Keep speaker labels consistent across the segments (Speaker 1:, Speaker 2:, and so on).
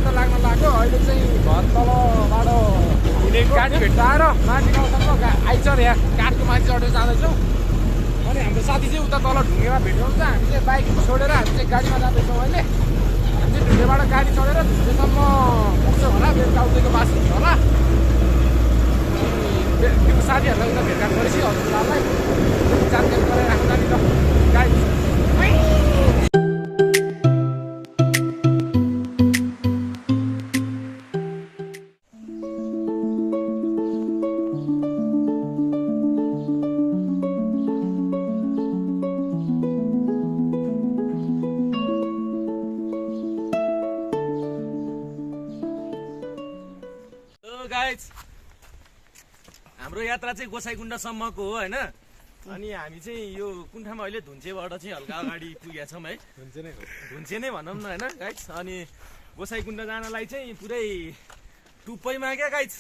Speaker 1: कुण्ड लाग्न लाग्यो अहिले चाहिँ घर तलबाट हिँडेको गाडी भेट्टाएर माथि गाउँसम्म आइछ यहाँ काठको माथि चढेर जाँदैछौँ अनि हाम्रो साथी चाहिँ उता तल ढुङ्गेमा भेट्नु हुन्छ हामी चाहिँ बाइक छोडेर हामी चाहिँ गाडीमा जाँदैछौँ अहिले हामी चाहिँ ढुङ्गेबाट गाडी चढेर ढुङ्गेसम्म पुग्छ होला बेलुका उतैको बास हुन्छ होला त्यो साथीहरूलाई उता भेटघाट गरेपछि हजुरलाई जानकारी गराइराख्दा नि त गाडी
Speaker 2: हाम्रो यात्रा चाहिँ गोसाइकुण्डसम्मको हो हैन अनि हामी चाहिँ यो कुन ठाउँमा अहिले धुन्चेबाट चाहिँ हल्का अगाडि पुगेका छौँ है धुन्चे नै भनौँ न हैन गाइस अनि गोसाइकुण्ड जानलाई चाहिँ पुरै टुप्पैमा क्या गाइस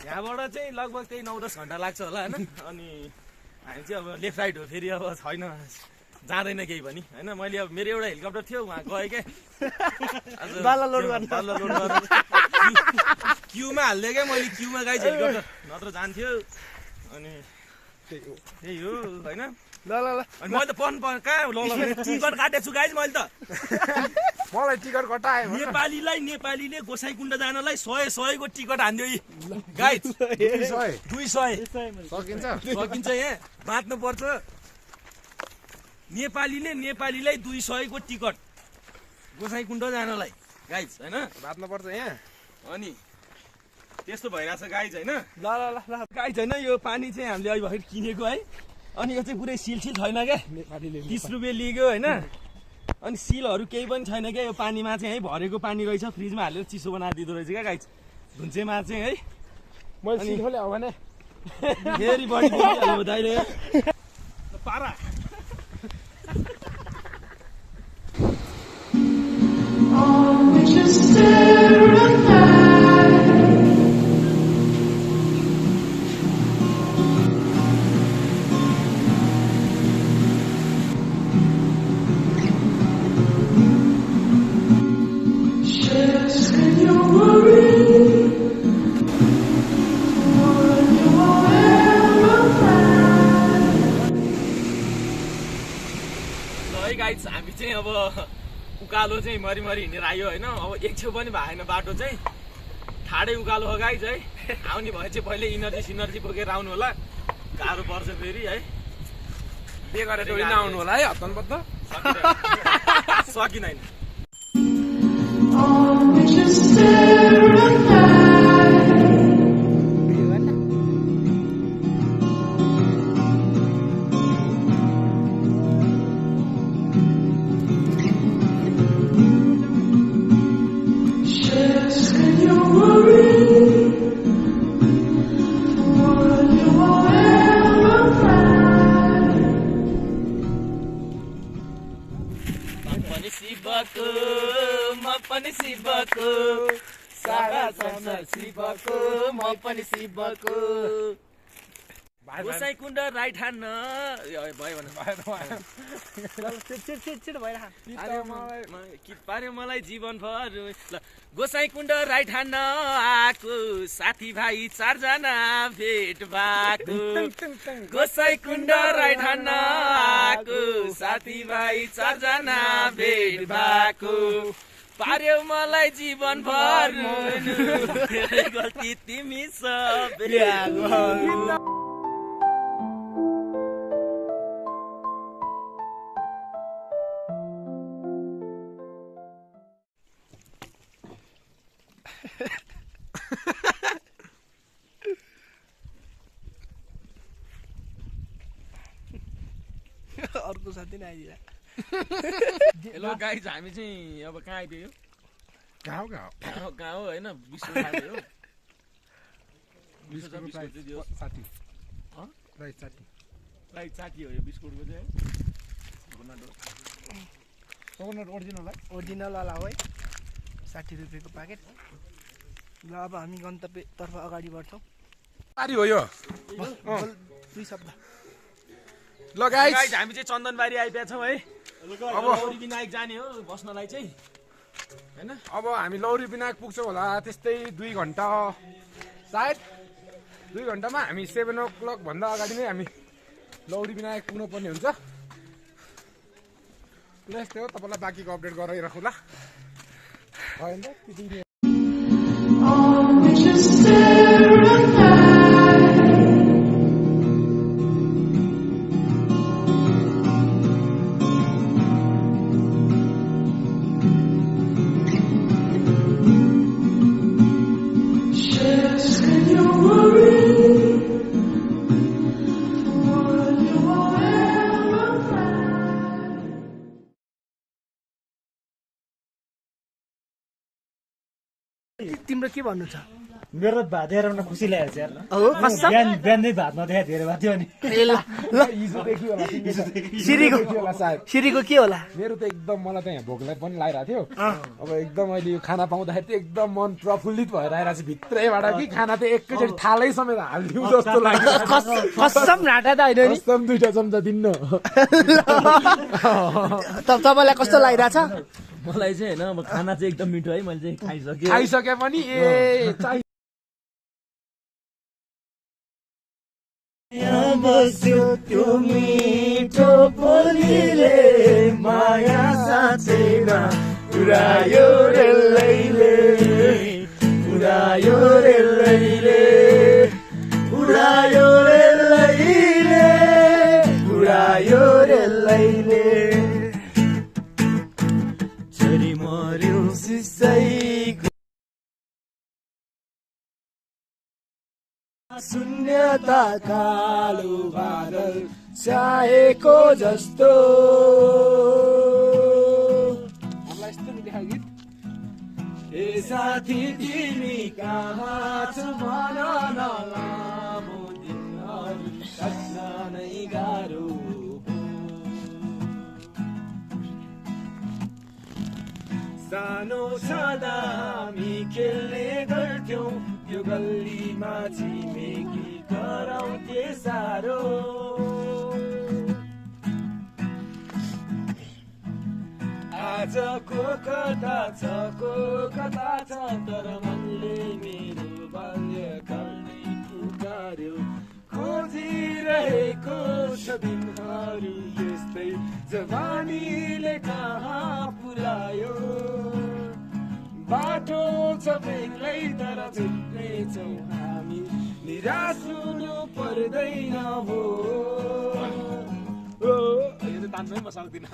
Speaker 2: यहाँबाट चाहिँ लगभग त्यही 9-10 घन्टा लाग्छ होला हैन अनि हामी चाहिँ अब लेफ्ट राइट हो फेरि अब छैन जाँदैन केही पनि हैन मैले अब मेरो एउटा हेलिकप्टर थियो उहाँ गएँ क्या
Speaker 3: बाला लोड गर्न
Speaker 2: क्युमा हाल्दै क्या मैले क्युमा गाइस हेलिकप्टर नत्र जान्थ्यो अनि त्यही हो हैन
Speaker 3: ल ल ल
Speaker 2: अनि मैले त पन कहाँ ल टिकट काटेछु गाइस मैले त
Speaker 1: मलाई टिकट कटायो
Speaker 2: नेपालीले गोसाइकुण्ड जानलाई 100 को टिकट हान्दियो गाइस 200 सकिन्छ यहाँ बाँच्नु पर्छ नेपालीलाई 200 को टिकट गोसाइकुण्ड जानलाई गाइस हैन
Speaker 1: बाँच्नु पर्छ यहाँ
Speaker 2: अनि त्यस्तो भइरहेछ गाइस हैन
Speaker 3: ल ल ल
Speaker 2: गाइस हैन यो पानी चाहिँ हामीले अहिले भर्खर किनेको है अनि यो चाहिँ पुरै सिलसिल छैन क्या 30 रुपियाँ लिग्यो हैन अनि सिलहरू केही पनि छैन क्या यो पानीमा चाहिँ है भरेको पानी रहेछ फ्रिजमा हालेर चिसो बनाएर दिँदो रहेछ क्या गाइस धुन्चेमा चाहिँ है
Speaker 1: मैले सिल खोले हो भने
Speaker 2: फेरि बढी दिइहाल्नु दाइले पारा हामी चाहिँ अब उकालो चाहिँ मरिमरि हिँडेर आयो होइन अब एक छेउ पनि भएन बाटो चाहिँ ठाडै उकालो हो गाइस है आउने भए चाहिँ पहिले इनर्जी बोकेर आउनु होला गाह्रो पर्छ फेरि है
Speaker 1: बे गरेर टोरी नआउनु होला है हत्तनपत्त
Speaker 2: सकिँदैन शिवको सारा संसार शिवको म पनि शिवको गोसाइकुण्ड राइट ह्यान्ड भयो भने पार्यो मलाई जीवन भर ल गोसाइकुण्ड राइट ह्यान्ड आएको साथीभाइ 4 जना भेट भएको गोसाइकुण्ड राइट ह्यान्ड आएको साथीभाइ 4 जना भेट भएको पार्यो मलाई जीवन भर गल्ती तिमी सबै
Speaker 3: अर्को साथी नै आइदिए
Speaker 2: हेलो गाइज हामी चाहिँ अब कहाँ आइदियो
Speaker 1: गाउँ
Speaker 2: हो हैन विश्व खाले हो विश्व दियो
Speaker 1: 60
Speaker 2: राइट 60 हो यो बिस्कुटको चाहिँ
Speaker 1: कोकोनट
Speaker 3: ओरिजिनल वाला हो है 60 रुपियाँको प्याकेट ल अब हामी गन्तव्यतर्फ अगाडि बढ्छौँ
Speaker 1: बारी हो यो
Speaker 3: दुई शब्द
Speaker 1: ल गाइस
Speaker 2: हामी चाहिँ चन्दनबारी आइपुगेका छौँ है अब विनायक जाने हो बस्नलाई चाहिँ होइन
Speaker 1: अब हामी लौरी विनायक पुग्छौँ होला त्यस्तै 2 घन्टा सायद 2 घन्टामा हामी 7 o'clock भन्दा अगाडि नै हामी लौरी विनायक पुग्नु पर्ने हुन्छ ल यस्तै हो तपाईँलाई बाँकीको अपडेट गराइराखौँला होइन त्यति
Speaker 3: तिम्रो के भन्नु छ
Speaker 4: मेरो भात हेरेर मलाई खुसी लागेको छ यार
Speaker 3: हो कसम
Speaker 4: बिहान नै भात नदेखा धेरै भात थियो नि
Speaker 3: ल ल
Speaker 1: हिजोदेखि होला
Speaker 3: सिरीको के होला
Speaker 1: मेरो त एकदम मलाई त यहाँ भोकलाई पनि लागिरहेको थियो अब एकदम अहिले यो खाना पाउँदाखेरि चाहिँ एकदम मन प्रफुल्लित भएर आइरहेको छ भित्रैबाट कि खाना त एकैचोटि थालै समेत हालिदिउँ जस्तो लाग्यो
Speaker 3: कसम घाटा त होइन नि
Speaker 1: कसम 2टा चम्चा दिन्न
Speaker 3: तपाईँलाई कस्तो लागिरहेछ
Speaker 2: मलाई चाहिँ होइन अब खाना चाहिँ एकदम मिठो है मैले चाहिँ
Speaker 1: खाइसके पनि
Speaker 4: बस्यो त्यो मिठो बोलीले माया साँच्चैन पुरायो रे लैले पुरायो रे लैले पुरायो रे लैले पुरायो रे लैले छोरी मर्यो सिसैको शून्यता कालो बादल चाहेको जस्तो ए साथी तिमी कहाँ छौ भन न लामो दिनहरू कट्न नै गाह्रो सानो छँदा हामी खेल्ने गर्थ्यौँ यो गल्लीमा छिमेकी कराउँथे साह्रो आजको कथा छ को कथा छ तर मनले मेरो बाल्यकालमै पुकार्यो खोजिरहेको छ दिनहरू यस्तै जवानीले कहाँ पुर्यायो बाटो छ बेग्लै तर छुट्नेछौँ हामी निराश हुनु पर्दैन हो
Speaker 1: यो त तान्नै म सक्दिनँ